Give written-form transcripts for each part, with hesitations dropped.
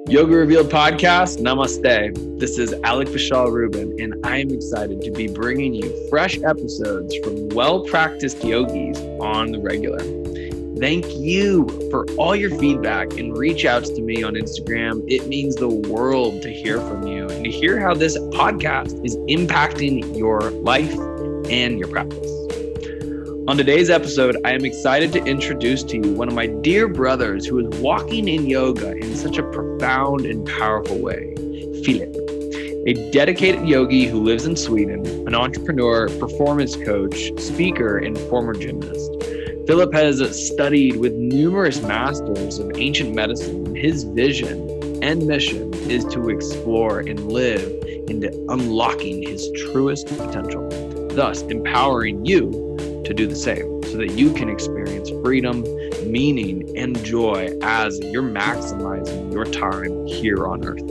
Yoga Revealed podcast, namaste. This is Alec, Vishal, Rouben, and I am excited to be bringing you fresh episodes from well-practiced yogis on the regular. Thank you for all your feedback and reach outs to me on Instagram. It means the world to hear from you and to hear how this podcast is impacting your life and your practice. On today's episode, I am excited to introduce to you one of my dear brothers who is walking in yoga in such a profound and powerful way, Philip, a dedicated yogi who lives in Sweden, an entrepreneur, performance coach, speaker, and former gymnast. Philip has studied with numerous masters of ancient medicine, and his vision and mission is to explore and live into unlocking his truest potential, thus empowering you to do the same so that you can experience freedom, meaning, and joy as you're maximizing your time here on earth.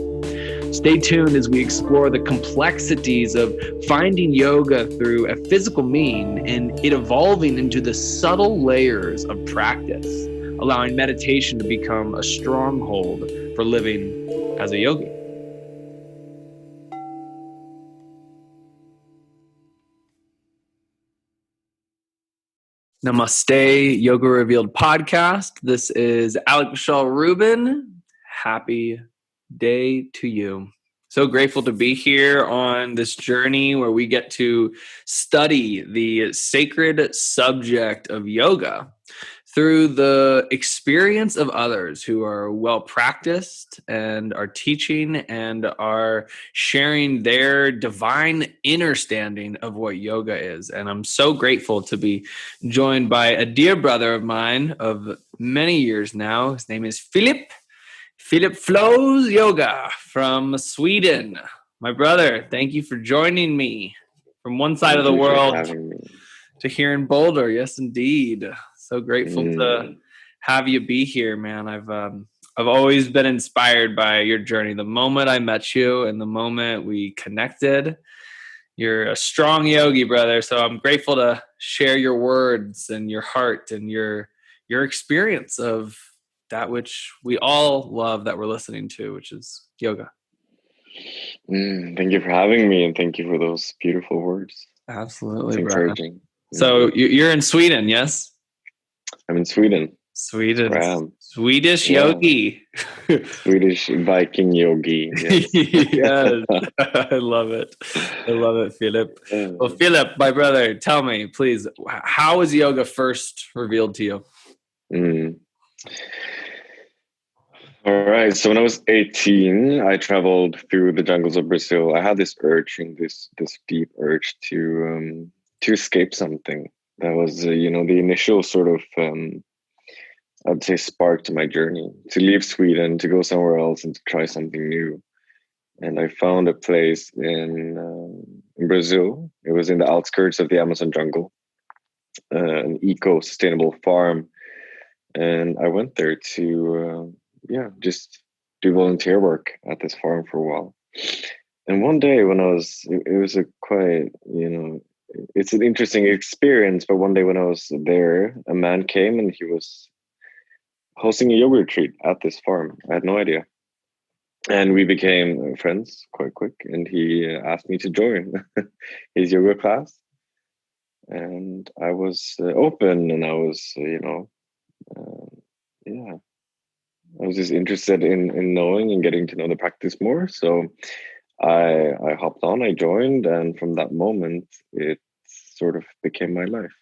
Stay tuned as we explore the complexities of finding yoga through a physical mean and it evolving into the subtle layers of practice, allowing meditation to become a stronghold for living as a yogi. Namaste, Yoga Revealed podcast. This is Alec, Vishal, Rouben. Happy day to you. So grateful to be here on this journey where we get to study the sacred subject of yoga through the experience of others who are well practiced and are teaching and are sharing their divine understanding of what yoga is. And I'm so grateful to be joined by a dear brother of mine of many years now. His name is Philip Flows Yoga from Sweden. My brother, thank you for joining me from one side of the world to here in Boulder. Yes, indeed. So grateful to have you be here, man. I've always been inspired by your journey. The moment I met you and the moment we connected, you're a strong yogi, brother. So I'm grateful to share your words and your heart and your experience of that which we all love that we're listening to, which is yoga. Thank you for having me, and thank you for those beautiful words. Absolutely, it's encouraging. So you're in Sweden, yes? I'm in Sweden. Swedish yogi. Swedish Viking yogi. Yes. Yes. I love it, Philip. Well, Philip, my brother, tell me, please, how was yoga first revealed to you? All right. So when I was 18, I traveled through the jungles of Brazil. I had this deep urge to escape something. That was, the initial sort of, I'd say, spark to my journey, to leave Sweden, to go somewhere else and to try something new. And I found a place in Brazil. It was in the outskirts of the Amazon jungle, an eco-sustainable farm. And I went there to, just do volunteer work at this farm for a while. And one day when it was a quite, it's an interesting experience. But one day when I was there, a man came and he was hosting a yoga retreat at this farm. I had no idea. And we became friends quite quick. And he asked me to join his yoga class. And I was open, and I was, I was just interested in knowing and getting to know the practice more. So I hopped on, I joined, and from that moment, it sort of became my life.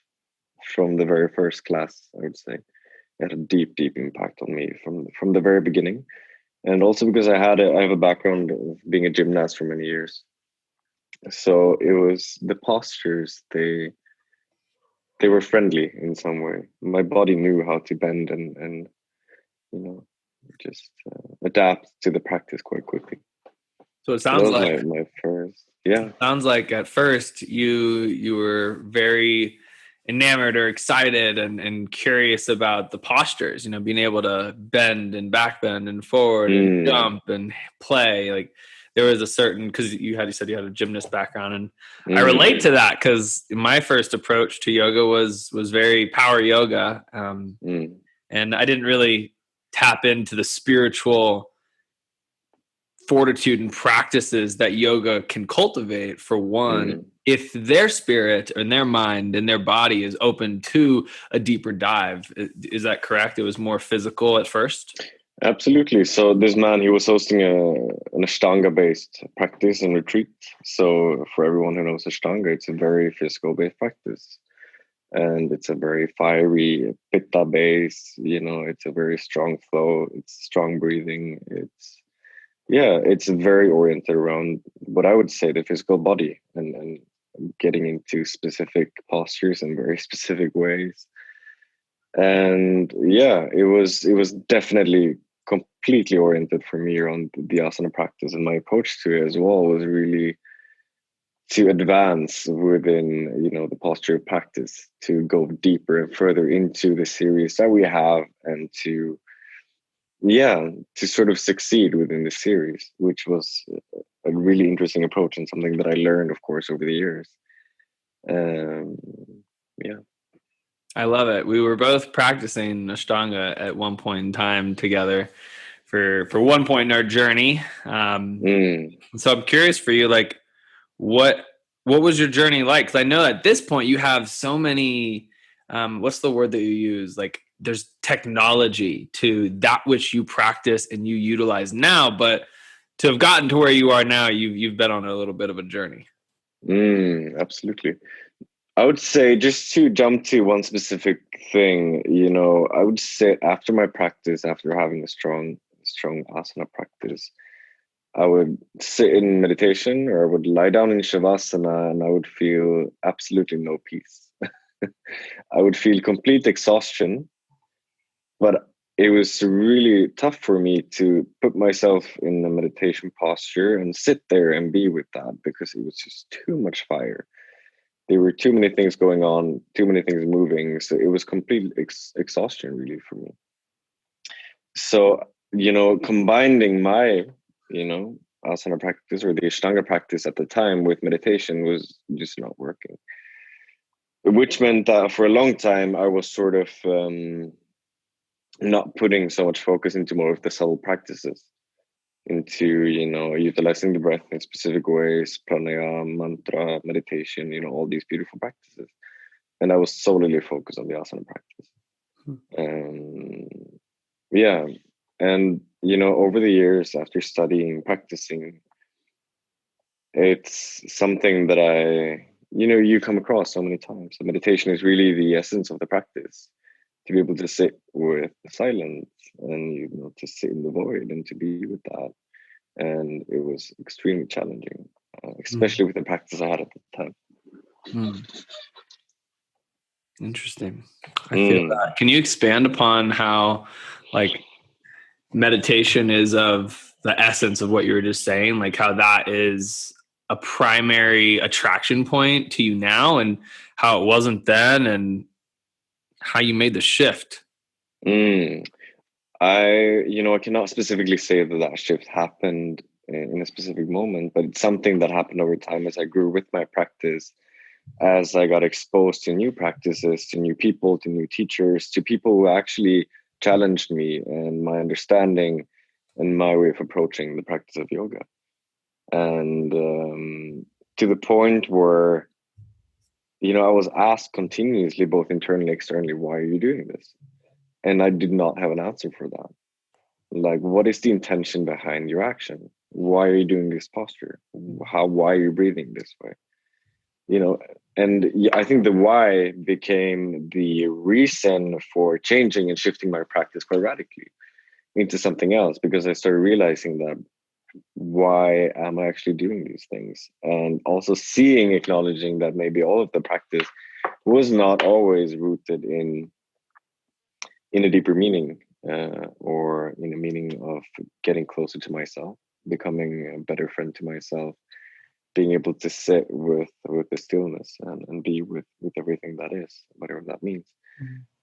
From the very first class, I would say, it had a deep, deep impact on me from the very beginning. And also because I have a background of being a gymnast for many years. So it was the postures, they were friendly in some way. My body knew how to bend and just adapt to the practice quite quickly. So it sounds like my first, Sounds like at first you were very enamored or excited and curious about the postures. Being able to bend and back bend and forward and jump and play. Like there was a certain, because you said you had a gymnast background, and I relate to that because my first approach to yoga was very power yoga, and I didn't really tap into the spiritual fortitude and practices that yoga can cultivate, for one, Mm. if their spirit and their mind and their body is open to a deeper dive. Is that correct? It was more physical at first? Absolutely. So this man, he was hosting an Ashtanga-based practice and retreat. So for everyone who knows Ashtanga, it's a very physical-based practice, and it's a very fiery pitta base. It's a very strong flow. It's strong breathing. It's very oriented around what I would say the physical body, and getting into specific postures in very specific ways. And it was definitely completely oriented for me around the asana practice, and my approach to it as well was really to advance within the posture practice, to go deeper and further into the series that we have, and to sort of succeed within the series, which was a really interesting approach and something that I learned, of course, over the years. um yeah. I love it. We were both practicing Ashtanga at one point in time together for one point in our journey. Mm. So I'm curious for you, like, what what was your journey like? Because I know at this point you have so many. What's the word that you use? Like, there's technology to that which you practice and you utilize now, but to have gotten to where you are now, you've been on a little bit of a journey. Absolutely. I would say, just to jump to one specific thing, I would say after my practice, after having a strong asana practice, I would sit in meditation, or I would lie down in shavasana, and I would feel absolutely no peace. I would feel complete exhaustion, but it was really tough for me to put myself in a meditation posture and sit there and be with that, because it was just too much fire. There were too many things going on, too many things moving. So it was complete exhaustion, really, for me. So, combining my, asana practice, or the Ashtanga practice at the time, with meditation was just not working. Which meant that for a long time, I was sort of not putting so much focus into more of the subtle practices, into, utilizing the breath in specific ways, pranayama, mantra, meditation, all these beautiful practices. And I was solely focused on the asana practice. Um, yeah, and over the years, after studying, practicing, it's something that you come across so many times. So meditation is really the essence of the practice. To be able to sit with the silence, and to sit in the void and to be with that. And it was extremely challenging, Mm. especially with the practice I had at the time. Mm. Interesting. I feel Mm. that. Can you expand upon how, like, meditation is of the essence of what you were just saying, like how that is a primary attraction point to you now, and how it wasn't then, and how you made the shift? Mm. I cannot specifically say that that shift happened in a specific moment, but it's something that happened over time as I grew with my practice, as I got exposed to new practices, to new people, to new teachers, to people who actually challenged me and my understanding and my way of approaching the practice of yoga. And to the point where, I was asked continuously, both internally and externally, why are you doing this? And I did not have an answer for that. Like, what is the intention behind your action? Why are you doing this posture? Why are you breathing this way? you know and I think the why became the reason for changing and shifting my practice quite radically into something else, because I started realizing that, why am I actually doing these things? And also acknowledging that maybe all of the practice was not always rooted in a deeper meaning, or in a meaning of getting closer to myself, becoming a better friend to myself, being able to sit with the stillness, and be with everything that is, whatever that means.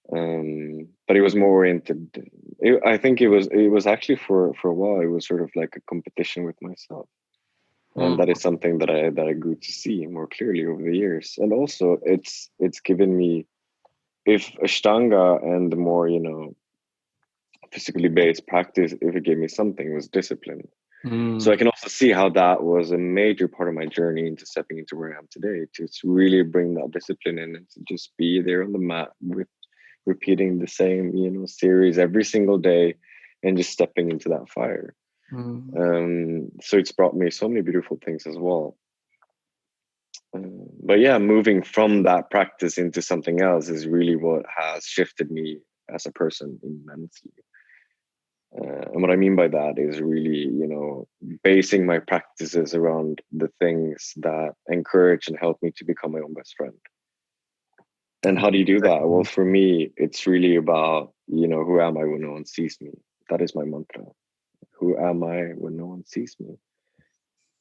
But it was more oriented. I think it was actually for a while. It was sort of like a competition with myself, and Mm. that is something that I grew to see more clearly over the years. And also, it's given me, if Ashtanga and the more physically based practice, if it gave me something, it was discipline. So Mm. I can also see how that was a major part of my journey into stepping into where I am today, to really bring that discipline in and to just be there on the mat with repeating the same, series every single day and just stepping into that fire. So it's brought me so many beautiful things as well. But yeah, moving from that practice into something else is really what has shifted me as a person immensely. And what I mean by that is really, basing my practices around the things that encourage and help me to become my own best friend. And how do you do that? Well, for me, it's really about, who am I when no one sees me? That is my mantra. Who am I when no one sees me?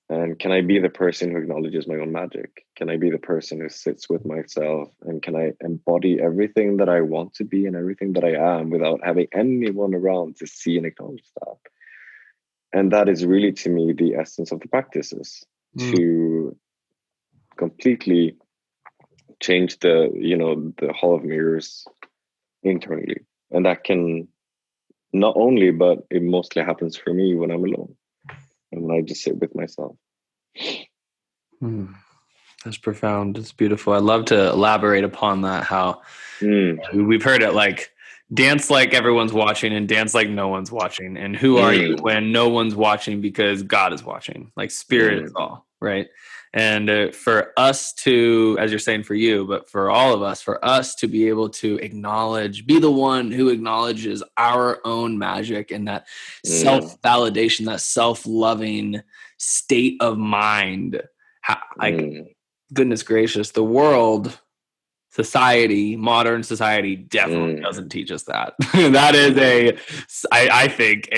And can I be the person who acknowledges my own magic? Can I be the person who sits with myself? And can I embody everything that I want to be and everything that I am without having anyone around to see and acknowledge that? And that is really, to me, the essence of the practices, to completely change the hall of mirrors internally. And that can not only, but it mostly happens for me when I'm alone and when I just sit with myself. That's profound. It's beautiful. I'd love to elaborate upon that. How we've heard it like dance like everyone's watching and dance like no one's watching. And who are you when no one's watching because God is watching? Like spirit is all, right? And for us to, as you're saying for you, but for all of us, for us to be able to acknowledge, be the one who acknowledges our own magic and that self-validation, that self-loving state of mind. Like, goodness gracious, the world, society, modern society definitely doesn't teach us that. That is I think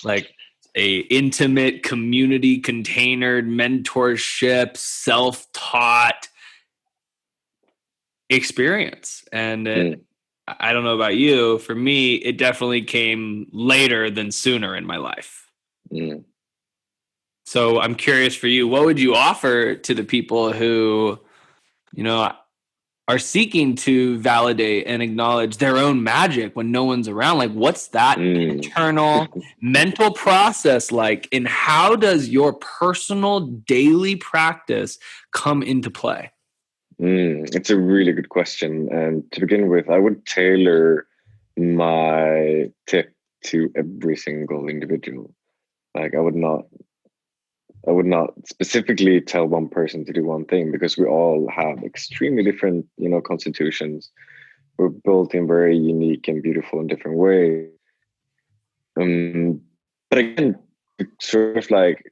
like a intimate community containered mentorship, self-taught experience. And I don't know about you, for me, it definitely came later than sooner in my life. So I'm curious for you, what would you offer to the people who, are seeking to validate and acknowledge their own magic when no one's around? Like, what's that internal mental process like? And how does your personal daily practice come into play? It's a really good question. And to begin with, I would tailor my tip to every single individual. Like I would not specifically tell one person to do one thing because we all have extremely different, constitutions. We're built in very unique and beautiful and different ways. But again, sort of like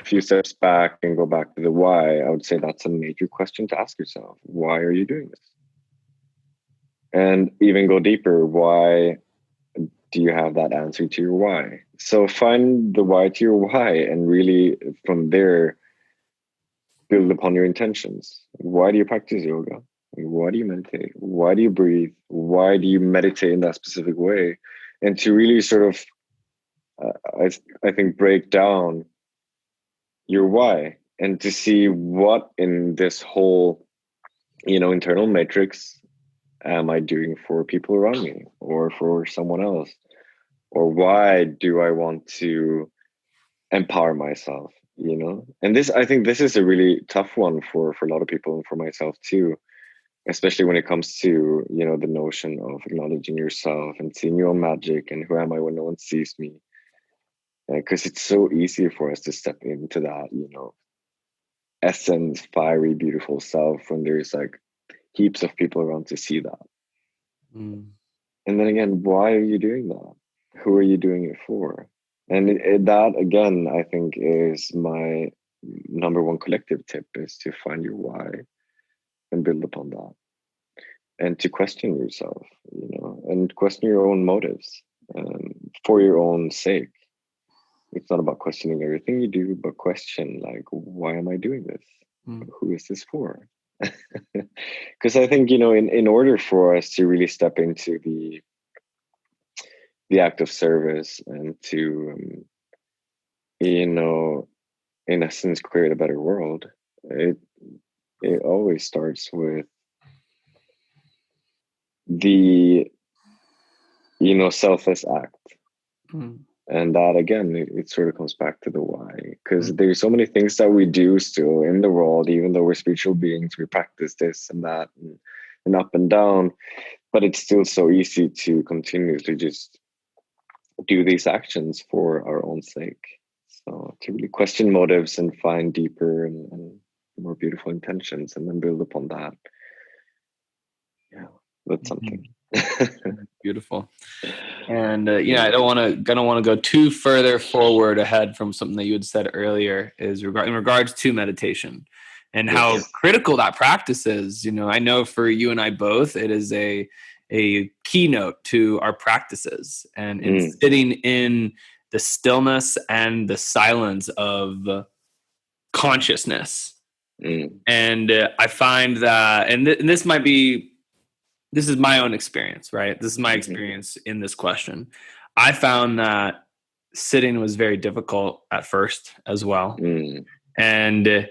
a few steps back and go back to the why, I would say that's a major question to ask yourself. Why are you doing this? And even go deeper. Why do you have that answer to your why? So find the why to your why and really from there, build upon your intentions. Why do you practice yoga? Why do you meditate? Why do you breathe? Why do you meditate in that specific way? And to really sort of, I think, break down your why and to see what in this whole, internal matrix am I doing for people around me or for someone else? Or why do I want to empower myself? And I think this is a really tough one for a lot of people and for myself too, especially when it comes to the notion of acknowledging yourself and seeing your own magic and who am I when no one sees me, because it's so easy for us to step into that essence, fiery, beautiful self when there's like heaps of people around to see that. And then again, why are you doing that? Who are you doing it for? And that again, I think, is my number one collective tip, is to find your why and build upon that, and to question yourself, and question your own motives, for your own sake. It's not about questioning everything you do, but question like, why am I doing this? Who is this for? Because I think, in order for us to really step into the act of service and to, in essence, create a better world, it always starts with the, selfless act. And that again, it sort of comes back to the why, because there's so many things that we do still in the world, even though we're spiritual beings, we practice this and that and up and down, but it's still so easy to continuously just do these actions for our own sake. So to really question motives and find deeper and more beautiful intentions, and then build upon that. Yeah, that's something. Beautiful. And I don't want to go too further forward ahead from something that you had said earlier, is in regards to meditation and how critical that practice is. I know for you and I both, it is a keynote to our practices, and in sitting in the stillness and the silence of consciousness. And I find that, and this is my own experience, right? This is my experience in this question. I found that sitting was very difficult at first as well. And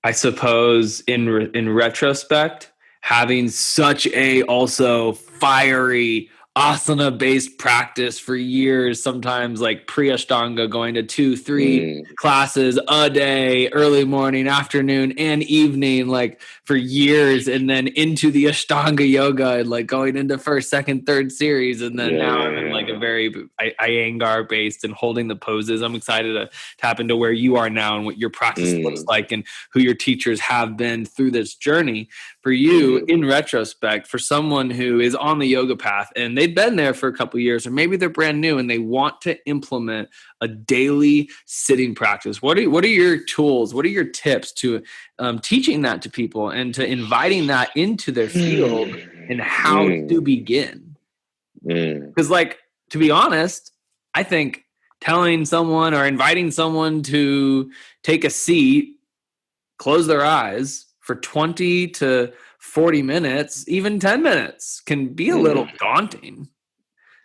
I suppose in retrospect, having such a also fiery asana based practice for years, sometimes like pre-ashtanga, going to 2-3 classes a day, early morning, afternoon, and evening, like for years, and then into the ashtanga yoga and like going into first, second, third series, and then now I'm in like a very Iyengar based and holding the poses. I'm excited to tap into where you are now and what your practice looks like and who your teachers have been through this journey. For you, in retrospect, for someone who is on the yoga path and they've been there for a couple of years, or maybe they're brand new and they want to implement a daily sitting practice, what are your tools? What are your tips to teaching that to people and to inviting that into their field and how to begin? Because, like, to be honest, I think telling someone or inviting someone to take a seat, close their eyes for 20 to 40 minutes, even 10 minutes, can be a little daunting.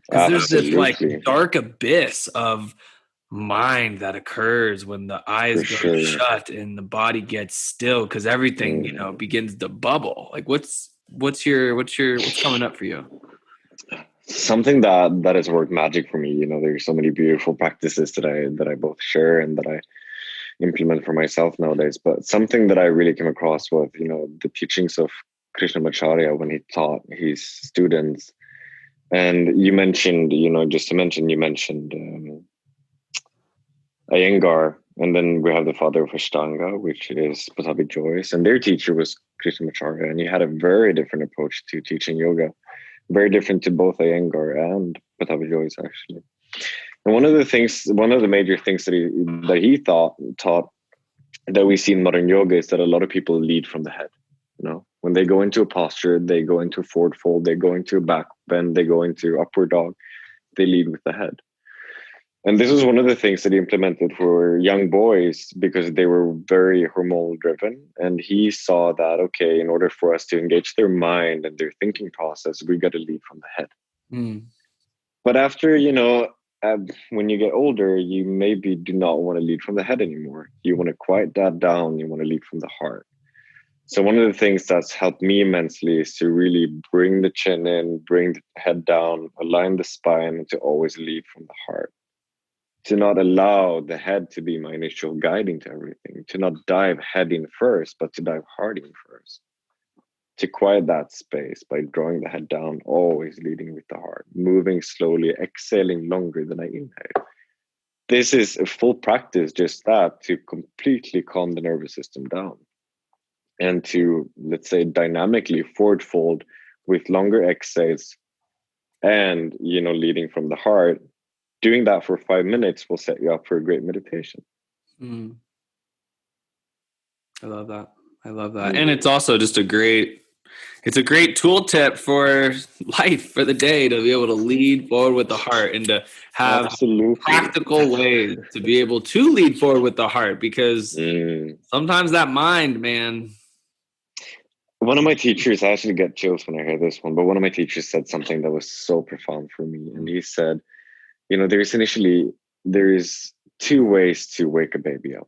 Because there's this like dark abyss of mind that occurs when the eyes go shut and the body gets still, because everything begins to bubble. Like what's coming up for you? Something that has worked magic for me. There's so many beautiful practices that I both share and that I implement for myself nowadays. But something that I really came across was, the teachings of Krishnamacharya when he taught his students. And you mentioned, just to mention, you mentioned Iyengar, and then we have the father of Ashtanga, which is Pattabhi Jois, and their teacher was Krishnamacharya, and he had a very different approach to teaching yoga, very different to both Iyengar and Pattabhi Jois, actually. And one of the major things that he taught that we see in modern yoga is that a lot of people lead from the head. When they go into a posture, they go into a forward fold, they go into a back bend, they go into upward dog, they lead with the head. And this was one of the things that he implemented for young boys because they were very hormonal driven. And he saw that, okay, in order for us to engage their mind and their thinking process, we got to lead from the head. But after, when you get older, you maybe do not want to lead from the head anymore. You want to quiet that down. You want to lead from the heart. So one of the things that's helped me immensely is to really bring the chin in, bring the head down, align the spine, and to always lead from the heart. To not allow the head to be my initial guiding to everything. To not dive head in first, but to dive heart in first. To quiet that space by drawing the head down, always leading with the heart, moving slowly, exhaling longer than I inhale. This is a full practice, just that, to completely calm the nervous system down. And to, let's say, dynamically forward fold with longer exhales and, leading from the heart. Doing that for 5 minutes will set you up for a great meditation. I love that. And it's also just a great tool tip for life, for the day, to be able to lead forward with the heart and to have practical ways to be able to lead forward with the heart, because sometimes that mind, man. One of my teachers, I actually get chills when I hear this one, but one of my teachers said something that was so profound for me. And he said, there is 2 ways to wake a baby up.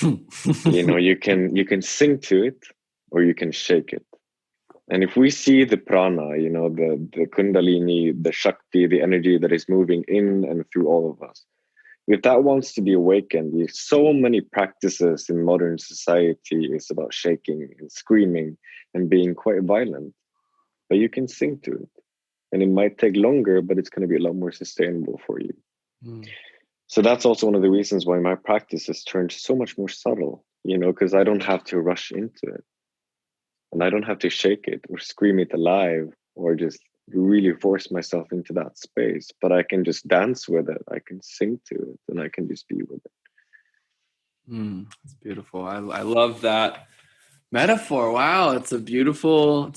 You can sing to it or you can shake it. And if we see the prana, the kundalini, the shakti, the energy that is moving in and through all of us, if that wants to be awakened, so many practices in modern society is about shaking and screaming and being quite violent. But you can sing to it. And it might take longer, but it's going to be a lot more sustainable for you. So that's also one of the reasons why my practice has turned so much more subtle, because I don't have to rush into it. And I don't have to shake it or scream it alive or just really force myself into that space. But I can just dance with it. I can sing to it, and I can just be with it. It's beautiful. I love that metaphor. Wow, it's a beautiful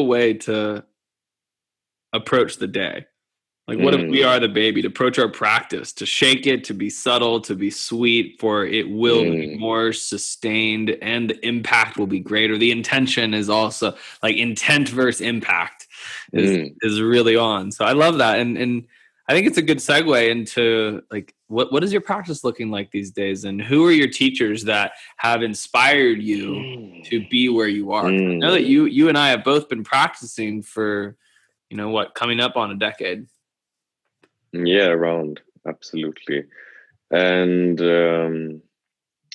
way to approach the day. Like, what if we are the baby? To approach our practice, to shake it, to be subtle, to be sweet, for it will be more sustained and the impact will be greater. The intention is also like intent versus impact is really on. So I love that. And I think it's a good segue into like, what is your practice looking like these days? And who are your teachers that have inspired you to be where you are? I know that you and I have both been practicing for, coming up on a decade. Yeah, around. Absolutely. And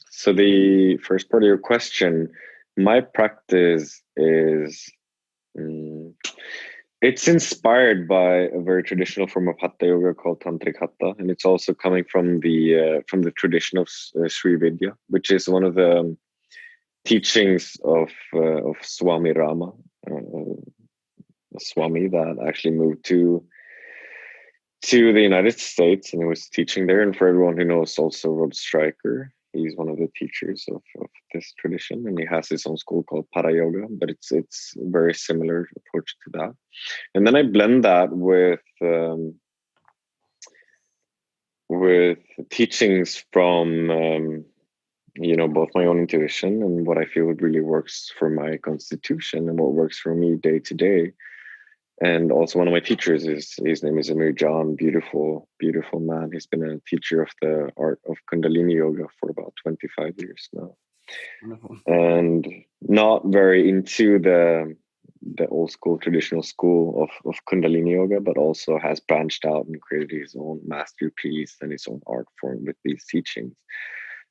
so the first part of your question, my practice is, it's inspired by a very traditional form of hatha yoga called tantric hatha, and it's also coming from the tradition of Sri Vidya, which is one of the teachings of Swami Rama, a Swami that actually moved to the United States, and he was teaching there. And for everyone who knows, also Rod Stryker, he's one of the teachers of this tradition, and he has his own school called Para Yoga, but it's a very similar approach to that. And then I blend that with teachings from both my own intuition and what I feel really works for my constitution and what works for me day to day. And also one of my teachers his name is Amir John, beautiful man. He's been a teacher of the art of Kundalini yoga for about 25 years now. Wonderful. And not very into the old school traditional school of Kundalini yoga, but also has branched out and created his own masterpiece and his own art form with these teachings.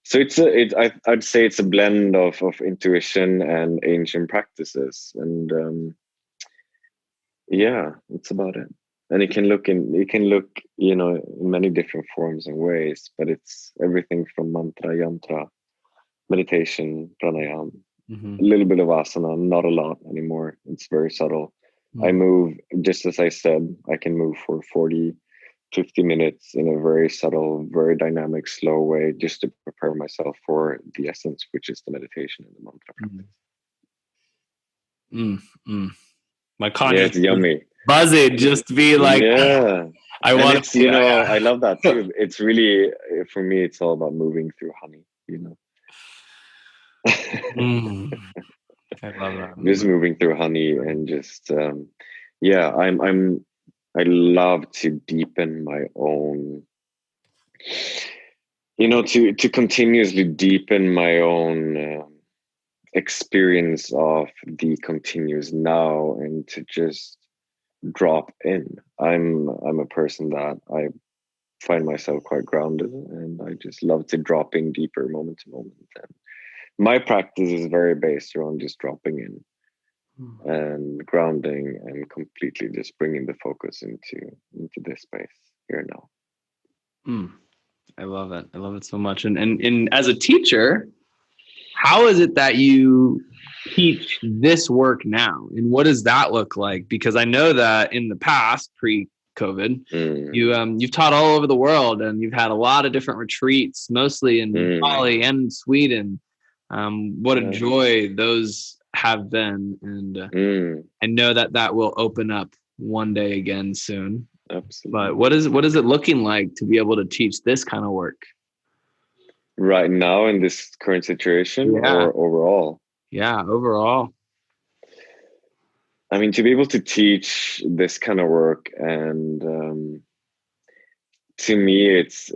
So I'd say it's a blend of intuition and ancient practices, and yeah, it's about it. And it can look in many different forms and ways, but it's everything from mantra, yantra, meditation, pranayam, a little bit of asana, not a lot anymore. It's very subtle. I move, just as I said, I can move for 40, 50 minutes in a very subtle, very dynamic, slow way, just to prepare myself for the essence, which is the meditation and the mantra practice. My conscience, it's yummy. Buzzing, just be like, yeah. I want to. I love that too. It's really, for me, it's all about moving through honey. I love that. Just moving through honey and just, I love to deepen my own, to continuously deepen my own experience of the continuous now, and to just drop in. I'm a person that I find myself quite grounded, and I just love to drop in deeper moment to moment. And my practice is very based around just dropping in and grounding and completely just bringing the focus into this space here now. I love it. I love it so much. And as a teacher, how is it that you teach this work now? And what does that look like? Because I know that in the past, pre-COVID, you've taught all over the world, and you've had a lot of different retreats, mostly in Bali and Sweden. What a joy those have been. And I know that will open up one day again soon. Absolutely. But what is it looking like to be able to teach this kind of work right now in this current situation, or overall? Yeah, overall. I mean, to be able to teach this kind of work and To me, it's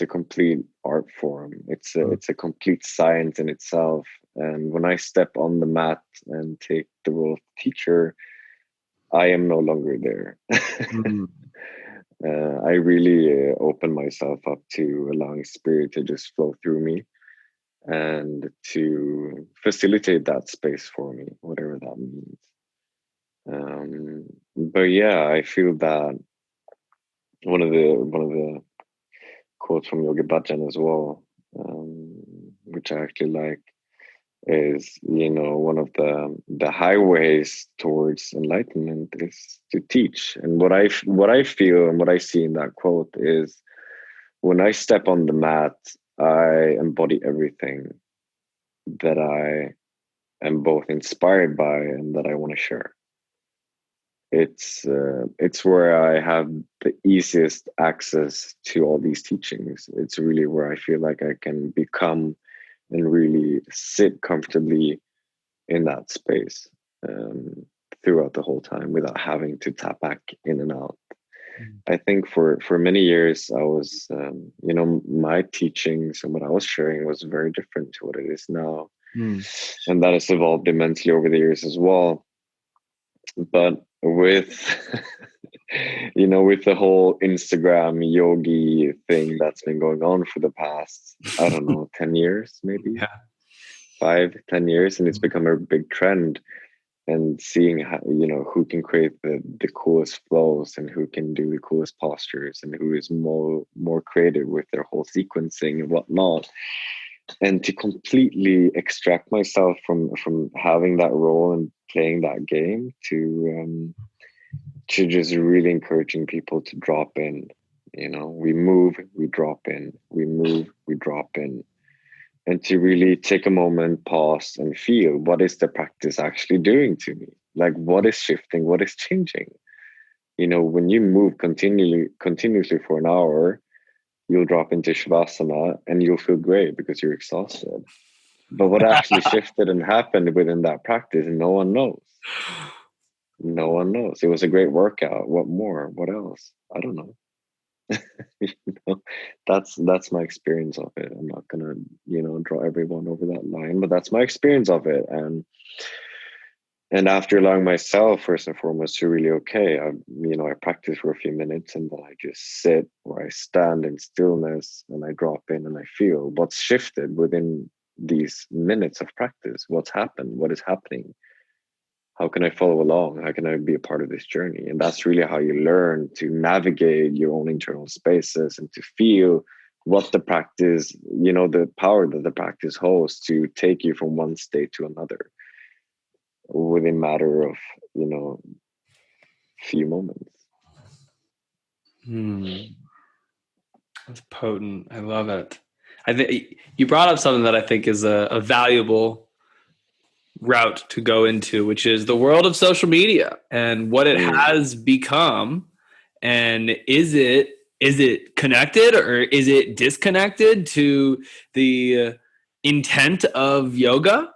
a complete art form. It's a complete science in itself. And when I step on the mat and take the role of teacher, I am no longer there. Mm. I really open myself up to allowing spirit to just flow through me and to facilitate that space for me, whatever that means. But yeah, I feel that one of the quotes from Yogi Bhajan as well, which I actually like, is, one of the highways towards enlightenment is to teach. And what I feel and what I see in that quote is, when I step on the mat, I embody everything that I am both inspired by and that I want to share. It's where I have the easiest access to all these teachings. It's really where I feel like I can become and really sit comfortably in that space, um, throughout the whole time without having to tap back in and out. I think for many years I was, my teachings and what I was sharing was very different to what it is now, Mm. and that has evolved immensely over the years as well. But with with the whole Instagram yogi thing that's been going on for the past, I don't know, 10 years, maybe Yeah. 5, 10 years, and it's become a big trend. And seeing how, who can create the coolest flows and who can do the coolest postures and who is more creative with their whole sequencing and whatnot, and to completely extract myself from having that role and playing that game to just really encouraging people to drop in. We move, we drop in, we move, we drop in, and to really take a moment, pause, and feel, what is the practice actually doing to me? Like, what is shifting? What is changing? When you move continuously for an hour, you'll drop into shavasana and you'll feel great because you're exhausted. But what actually shifted and happened within that practice, no one knows. No one knows. It was a great workout. What more? What else? I don't know. you know that's my experience of it. I'm not gonna draw everyone over that line, but that's my experience of it. And after allowing myself, first and foremost, to really, okay, I practice for a few minutes and then I just sit or I stand in stillness and I drop in and I feel what's shifted within these minutes of practice. What's happened? What is happening? How can I follow along? How can I be a part of this journey? And that's really how you learn to navigate your own internal spaces and to feel what the practice, the power that the practice holds to take you from one state to another within matter of, few moments. That's potent. I love it. I think you brought up something that I think is a valuable route to go into, which is the world of social media and what it Mm, has become. And is it connected or is it disconnected to the intent of yoga?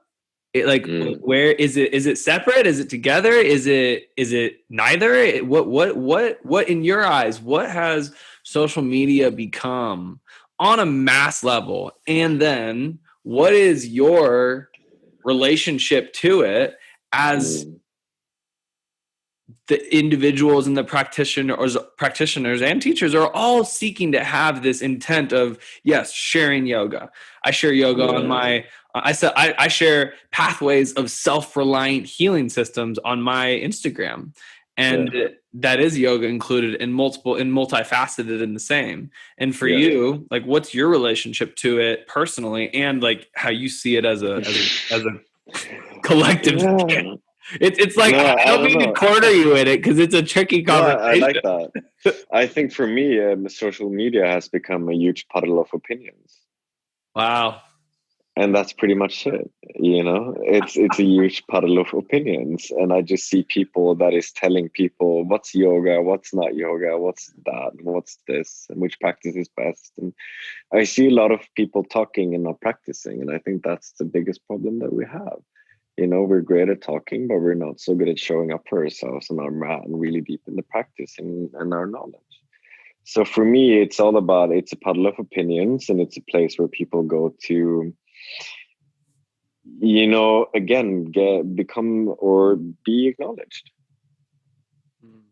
mm, Where is it separate? Is it together? Is it neither? What in your eyes, what has social media become on a mass level? And then what is your relationship to it as mm, the individuals and the practitioners and teachers are all seeking to have this intent of, yes, sharing yoga. I share yoga on yeah, my I share pathways of self-reliant healing systems on my Instagram, yeah, and that is yoga included in multifaceted in the same. And for yeah. you, like, what's your relationship to it personally, and like how you see it as a collective. Yeah. It's like, No, I I don't don't mean to know. corner you in it because it's a tricky No, I like conversation. that. I think for me, social media has become a huge puddle of opinions. Wow. And that's pretty much it. It's a huge puddle of opinions, and I just see people that is telling people what's yoga, what's not yoga, what's that, what's this, and which practice is best. And I see a lot of people talking and not practicing, and I think that's the biggest problem that we have. We're great at talking, but we're not so good at showing up for ourselves and our mat and really deep in the practice and our knowledge. So for me, it's all about, it's a puddle of opinions, and it's a place where people go to, again, become or be acknowledged,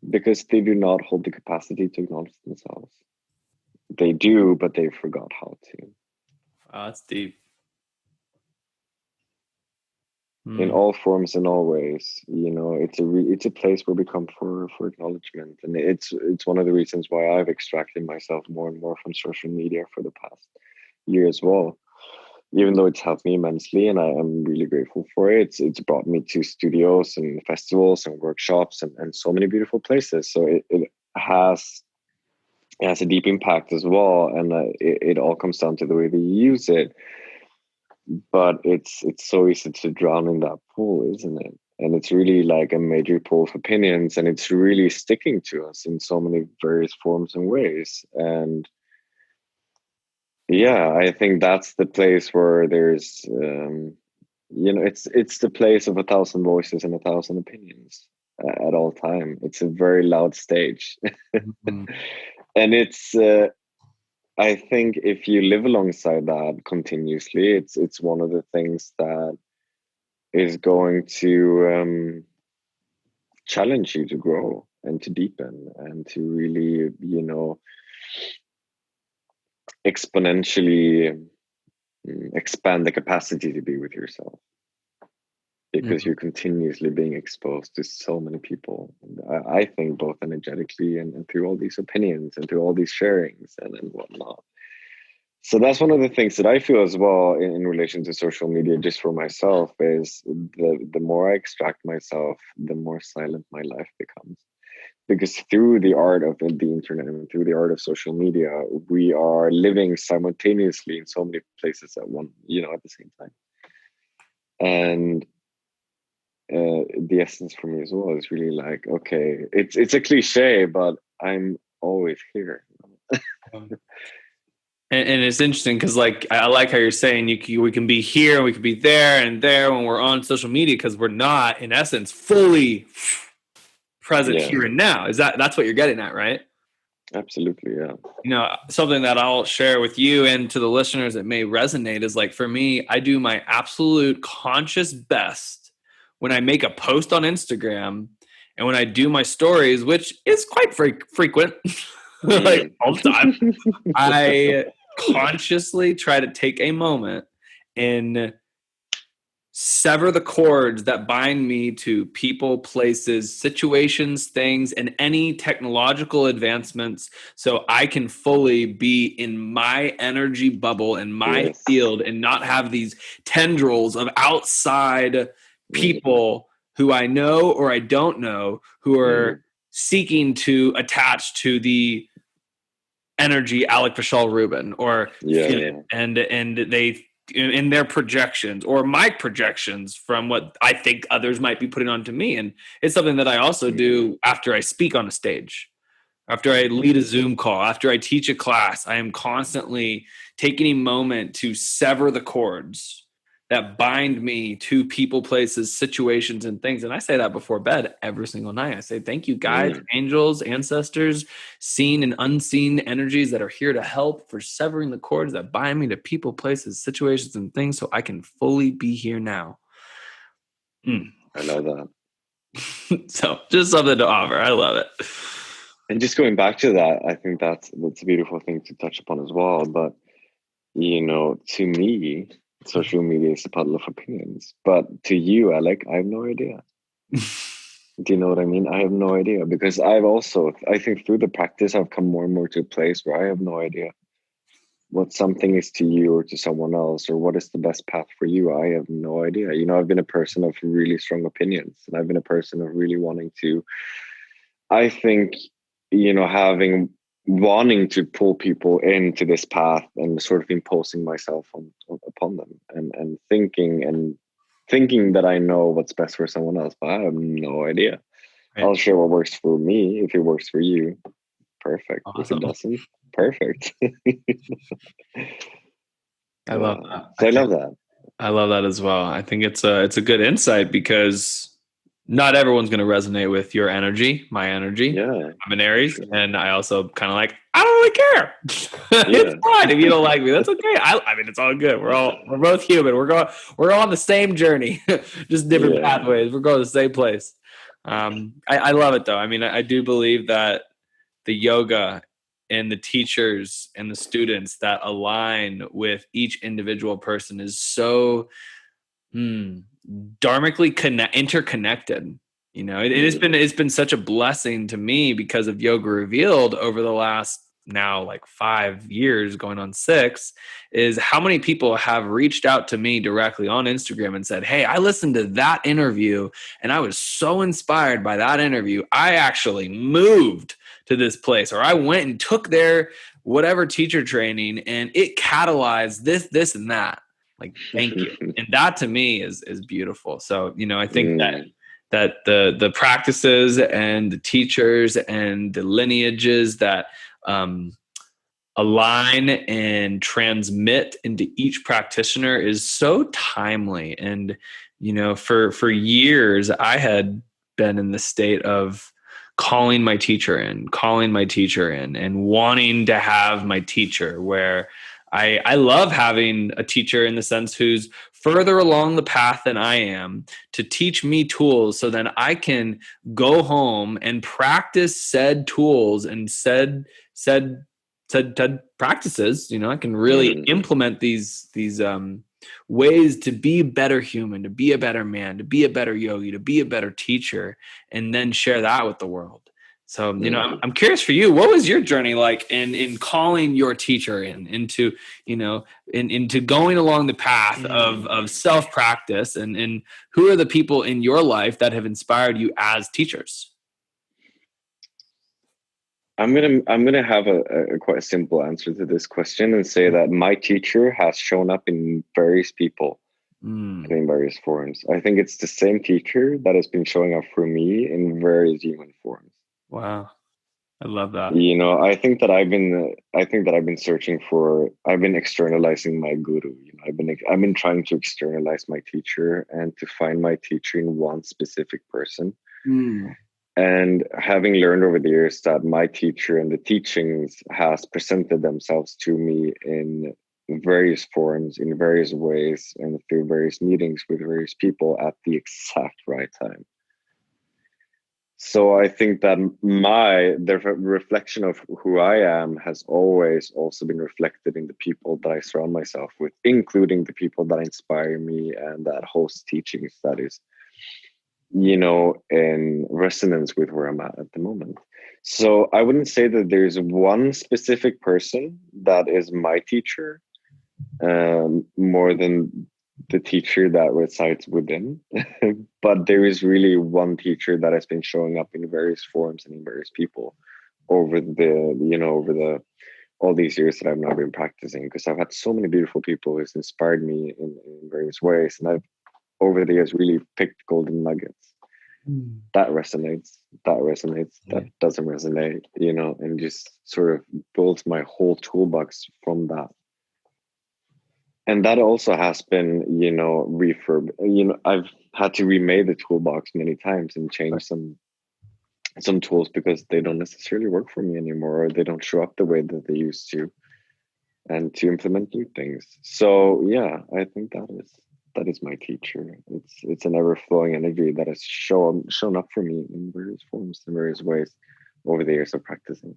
because they do not hold the capacity to acknowledge themselves. They do, but they forgot how to. That's deep. In all forms and all ways, it's a place where we come for acknowledgement, and it's one of the reasons why I've extracted myself more and more from social media for the past year as well. Even though it's helped me immensely, and I am really grateful for it, it's brought me to studios and festivals and workshops and so many beautiful places. So it has a deep impact as well, and it all comes down to the way that you use it. But it's so easy to drown in that pool, isn't it? And it's really like a major pool of opinions, and it's really sticking to us in so many various forms and ways. And yeah, I think that's the place where there's it's the place of 1,000 voices and 1,000 opinions at all time. It's a very loud stage. Mm-hmm. And it's I think if you live alongside that continuously, it's one of the things that is going to challenge you to grow and to deepen and to really, exponentially expand the capacity to be with yourself, because you're continuously being exposed to so many people. I think both energetically and through all these opinions and through all these sharings and whatnot. So that's one of the things that I feel as well in relation to social media, just for myself, is the more I extract myself, the more silent my life becomes. Because through the art of the internet and through the art of social media, we are living simultaneously in so many places at the same time. And the essence for me as well is really like, okay, it's a cliche, but I'm always here. And it's interesting because, like, I like how you're saying we can be here, we can be there and there when we're on social media, because we're not, in essence, fully present here and now. That's what you're getting at, right? Absolutely, yeah. Something that I'll share with you and to the listeners that may resonate is, like, for me, I do my absolute conscious best when I make a post on Instagram and when I do my stories, which is quite frequent, like all the time. I consciously try to take a moment and sever the cords that bind me to people, places, situations, things, and any technological advancements, so I can fully be in my energy bubble and my field and not have these tendrils of outside people who I know or I don't know who are seeking to attach to the energy Alec, Vishal, Rouben, or and they, in their projections or my projections from what I think others might be putting onto me. And it's something that I also do after I speak on a stage, after I lead a Zoom call, after I teach a class. I am constantly taking a moment to sever the cords that bind me to people, places, situations, and things. And I say that before bed every single night. I say, thank you, guides, angels, ancestors, seen and unseen energies that are here to help, for severing the cords that bind me to people, places, situations, and things, so I can fully be here now. I love that. So just something to offer. I love it. And just going back to that, I think that's a beautiful thing to touch upon as well. But, to me, social media is a puddle of opinions. But to you, Alec, I have no idea. Do you know what I mean? I have no idea, because I think through the practice, I've come more and more to a place where I have no idea what something is to you or to someone else, or what is the best path for you. I have no idea. I've been a person of really strong opinions, and I've been a person of really wanting to, I think, wanting to pull people into this path and sort of imposing myself upon them, and thinking that I know what's best for someone else, but I have no idea. Right. I'll share what works for me. If it works for you, perfect. Awesome. If it doesn't, perfect. I love that. So I love that. I love that as well. I think it's a good insight, because not everyone's going to resonate with your energy, my energy. Yeah, I'm an for Aries, sure. and I also kind of like, I don't really care. It's Yeah, fine if you don't like me. That's okay. I mean, it's all good. We're both human. We're on the same journey, just different yeah. pathways. We're going to the same place. I love it though. I mean, I do believe that the yoga and the teachers and the students that align with each individual person is so dharmically interconnected. It's been such a blessing to me because of Yoga Revealed over the last now like 5 years going on 6, is how many people have reached out to me directly on Instagram and said, hey, I listened to that interview and I was so inspired by that interview, I actually moved to this place, or I went and took their whatever teacher training and it catalyzed this and that. Like, thank you. And that to me is beautiful. So, I think that the practices and the teachers and the lineages that align and transmit into each practitioner is so timely. And for years I had been in the state of calling my teacher in and wanting to have my teacher, where I love having a teacher in the sense who's further along the path than I am, to teach me tools so then I can go home and practice said tools and said practices. I can really implement these ways to be a better human, to be a better man, to be a better yogi, to be a better teacher, and then share that with the world. So, I'm curious for you, what was your journey like in calling your teacher into going along the path of self practice, and who are the people in your life that have inspired you as teachers? I'm gonna have a quite a simple answer to this question and say that my teacher has shown up in various people and in various forms. I think it's the same teacher that has been showing up for me in various human forms. Wow, I love that. I think that I've been searching for. I've been externalizing my guru. I've been trying to externalize my teacher and to find my teacher in one specific person. And having learned over the years that my teacher and the teachings has presented themselves to me in various forms, in various ways, and through various meetings with various people at the exact right time. So I think that the reflection of who I am has always also been reflected in the people that I surround myself with, including the people that inspire me and that host teachings that is, in resonance with where I'm at the moment. So I wouldn't say that there's one specific person that is my teacher, more than the teacher that resides within. But there is really one teacher that has been showing up in various forms and in various people over the all these years that I've now been practicing, because I've had so many beautiful people who's inspired me in various ways, and I've over the years really picked golden nuggets. That resonates, that doesn't resonate, and just sort of builds my whole toolbox from that. And that also has been, refurb. I've had to remake the toolbox many times and change some tools because they don't necessarily work for me anymore, or they don't show up the way that they used to, and to implement new things. So yeah, I think that is my teacher. It's an ever flowing energy that has shown up for me in various forms, in various ways over the years of practicing.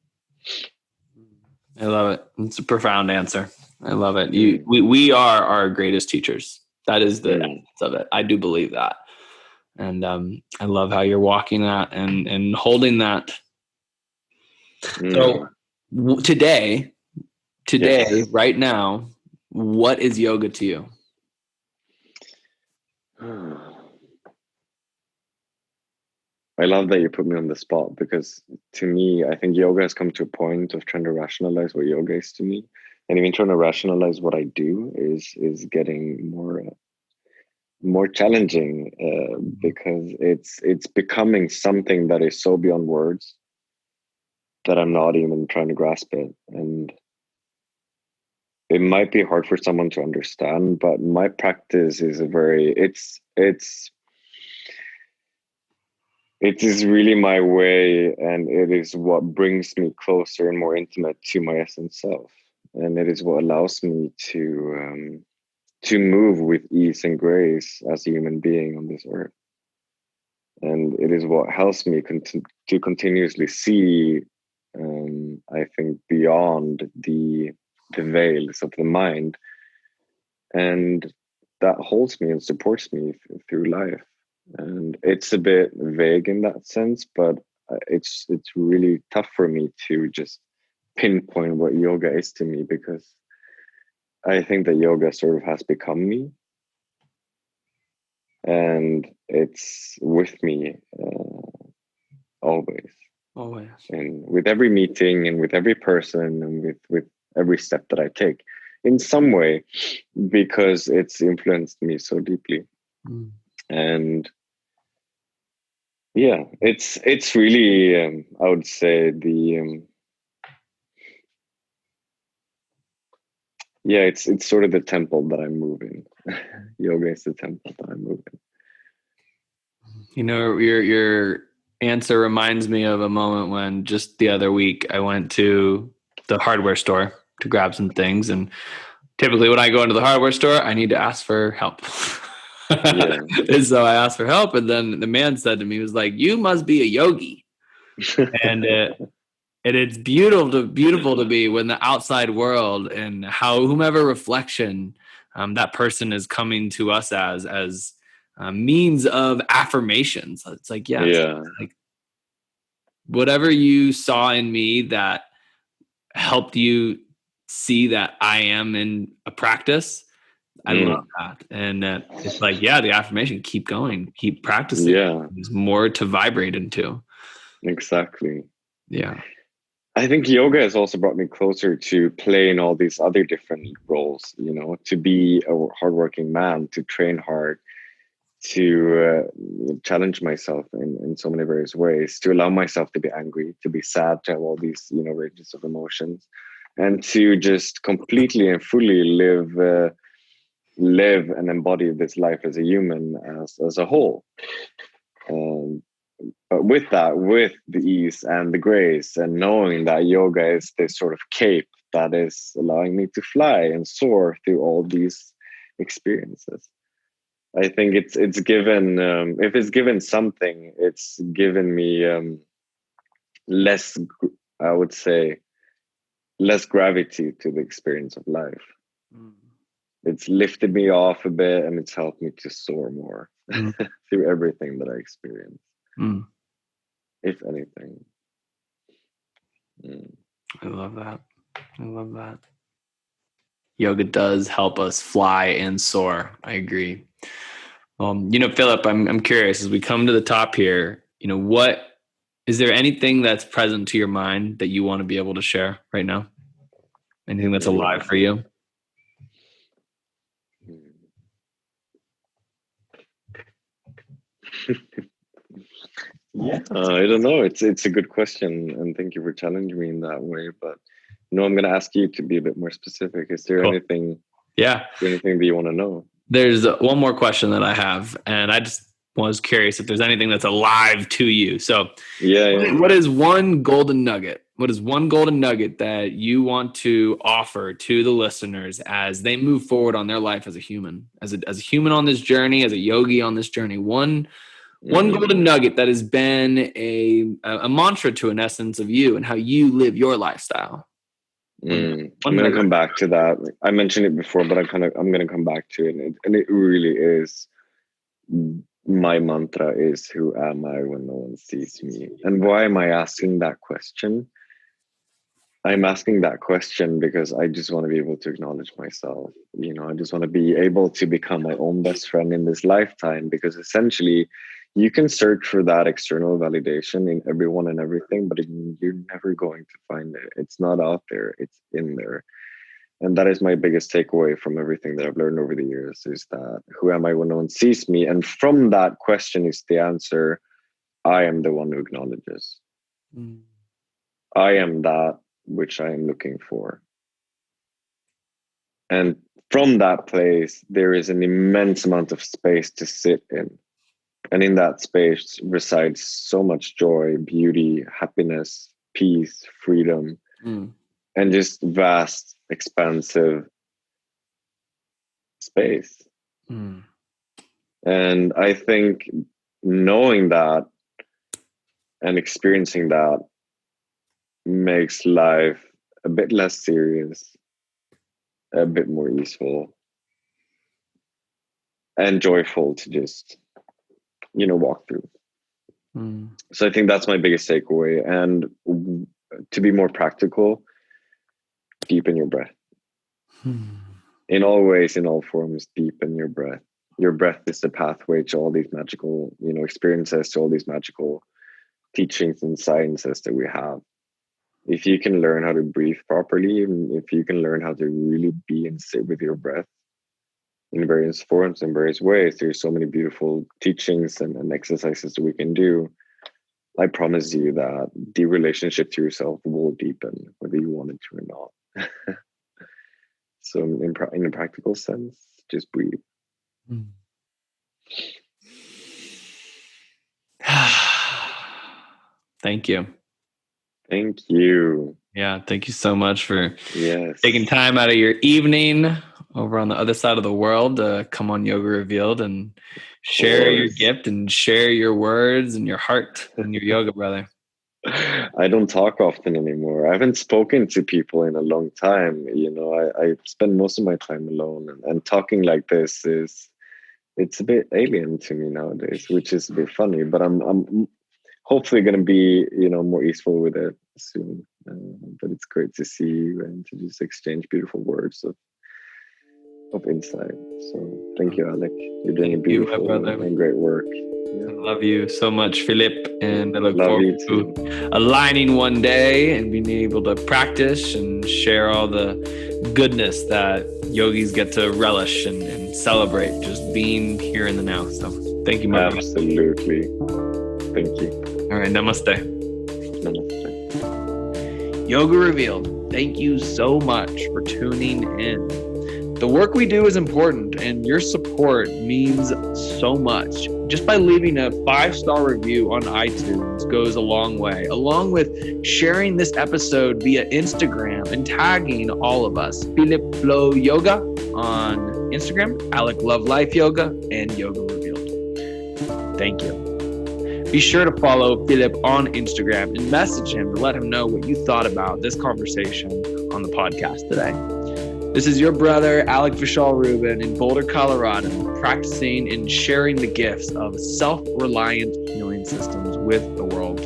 I love it. It's a profound answer. I love it. We are our greatest teachers. That is the essence of it. I do believe that. And I love how you're walking that and holding that. So today, Yes. right now, what is yoga to you? I love that you put me on the spot, because to me, I think yoga has come to a point of trying to rationalize what yoga is to me, and even trying to rationalize what I do is getting more challenging, because it's becoming something that is so beyond words that I'm not even trying to grasp it, and it might be hard for someone to understand. But my practice is it's it is really my way, and it is what brings me closer and more intimate to my essence self, and it is what allows me to move with ease and grace as a human being on this earth. And it is what helps me to continuously see, I think, beyond the veils of the mind, and that holds me and supports me through life. And it's a bit vague in that sense, but it's really tough for me to just pinpoint what yoga is to me, because I think that yoga sort of has become me, and it's with me always. Always. And with every meeting and with every person and with every step that I take in some way, because it's influenced me so deeply. And yeah, it's really I would say yeah, it's sort of the temple that I move in. Yoga is the temple that I move in. You know, your answer reminds me of a moment when just the other week I went to the hardware store to grab some things, and typically when I go into the hardware store, I need to ask for help. Yeah. And so I asked for help, and then the man said to me, he was like, "You must be a yogi." And it's beautiful to be when the outside world and how whomever reflection that person is coming to us as means of affirmations. It's like, yes, Yeah. like whatever you saw in me that helped you see that I am in a practice. I love that. And it's like, yeah, the affirmation, keep going, keep practicing. Yeah, There's more to vibrate into. exactly. Yeah. I think yoga has also brought me closer to playing all these other different roles, to be a hardworking man, to train hard, to challenge myself in so many various ways, to allow myself to be angry, to be sad, to have all these, ranges of emotions, and to just completely and fully live and embody this life as a human, as a whole. But with that, with the ease and the grace, and knowing that yoga is this sort of cape that is allowing me to fly and soar through all these experiences. I think it's given, if it's given something, it's given me less, I would say, less gravity to the experience of life. Mm. It's lifted me off a bit, and it's helped me to soar more Mm. through everything that I experience, Mm. if anything. I love that. I love that. Yoga does help us fly and soar. I agree. Philip, I'm curious as we come to the top here, what is there anything that's present to your mind that you want to be able to share right now? Anything that's alive for you? Yeah, I don't know. It's a good question, and thank you for challenging me in that way. But I'm going to ask you to be a bit more specific. Is there Cool. anything? Yeah. Is there anything that you want to know? There's one more question that I have, and I just was curious if there's anything that's alive to you. So, Yeah. what is one golden nugget? What is one golden nugget that you want to offer to the listeners as they move forward on their life as a human, as a human on this journey, as a yogi on this journey? One golden nugget that has been a mantra to an essence of you and how you live your lifestyle. I'm going to come back to that. I mentioned it before, but I'm going to come back to it, and it really is. My mantra is, who am I when no one sees me? And why am I asking that question? I'm asking that question because I just want to be able to acknowledge myself. I just want to be able to become my own best friend in this lifetime, because essentially you can search for that external validation in everyone and everything, but you're never going to find it. It's not out there, it's in there. And that is my biggest takeaway from everything that I've learned over the years, is that who am I when no one sees me? And from that question is the answer, I am the one who acknowledges. I am that which I am looking for. And from that place, there is an immense amount of space to sit in. And in that space resides so much joy, beauty, happiness, peace, freedom, and just vast, expansive space. And I think knowing that and experiencing that makes life a bit less serious, a bit more easeful, and joyful to just, walk through. So I think that's my biggest takeaway. And to be more practical, deepen your breath. In all ways, in all forms, deepen your breath. Your breath is the pathway to all these magical, experiences, to all these magical teachings and sciences that we have. If you can learn how to breathe properly, and if you can learn how to really be and sit with your breath in various forms and various ways, there's so many beautiful teachings and exercises that we can do. I promise you that the relationship to yourself will deepen, whether you want it to or not. So in a practical sense, just breathe. Thank you. Thank you. Yeah, thank you so much for taking time out of your evening over on the other side of the world to come on Yoga Revealed and share your gift and share your words and your heart and your yoga, brother. I don't talk often anymore. I haven't spoken to people in a long time. I spend most of my time alone, and talking like this it's a bit alien to me nowadays, which is a bit funny, but I'm hopefully going to be, more easeful with it soon. But it's great to see you and to just exchange beautiful words of insight. So thank you, Alec. You're doing a beautiful and great work. I love you so much, Philip, and I look forward to aligning one day and being able to practice and share all the goodness that yogis get to relish and celebrate, just being here in the now. So thank you, my Absolutely. Thank you. All right, namaste. Namaste. Yoga Revealed, thank you so much for tuning in. The work we do is important, and your support means so much. Just by leaving a 5-star review on iTunes goes a long way, along with sharing this episode via Instagram and tagging all of us. Philip Flow Yoga on Instagram, Alec Love Life Yoga, and Yoga Revealed. Thank you. Be sure to follow Philip on Instagram and message him to let him know what you thought about this conversation on the podcast today. This is your brother, Alec Vishal Rouben, in Boulder, Colorado, practicing and sharing the gifts of self-reliant healing systems with the world.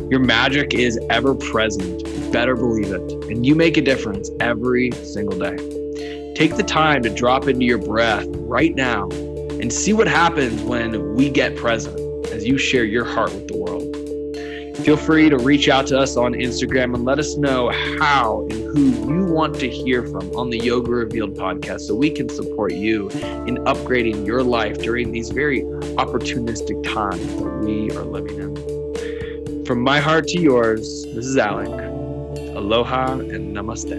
Your magic is ever present. Better believe it. And you make a difference every single day. Take the time to drop into your breath right now and see what happens when we get present as you share your heart with the world. Feel free to reach out to us on Instagram and let us know how and who you want to hear from on the Yoga Revealed podcast so we can support you in upgrading your life during these very opportunistic times that we are living in. From my heart to yours, this is Alec. Aloha and namaste.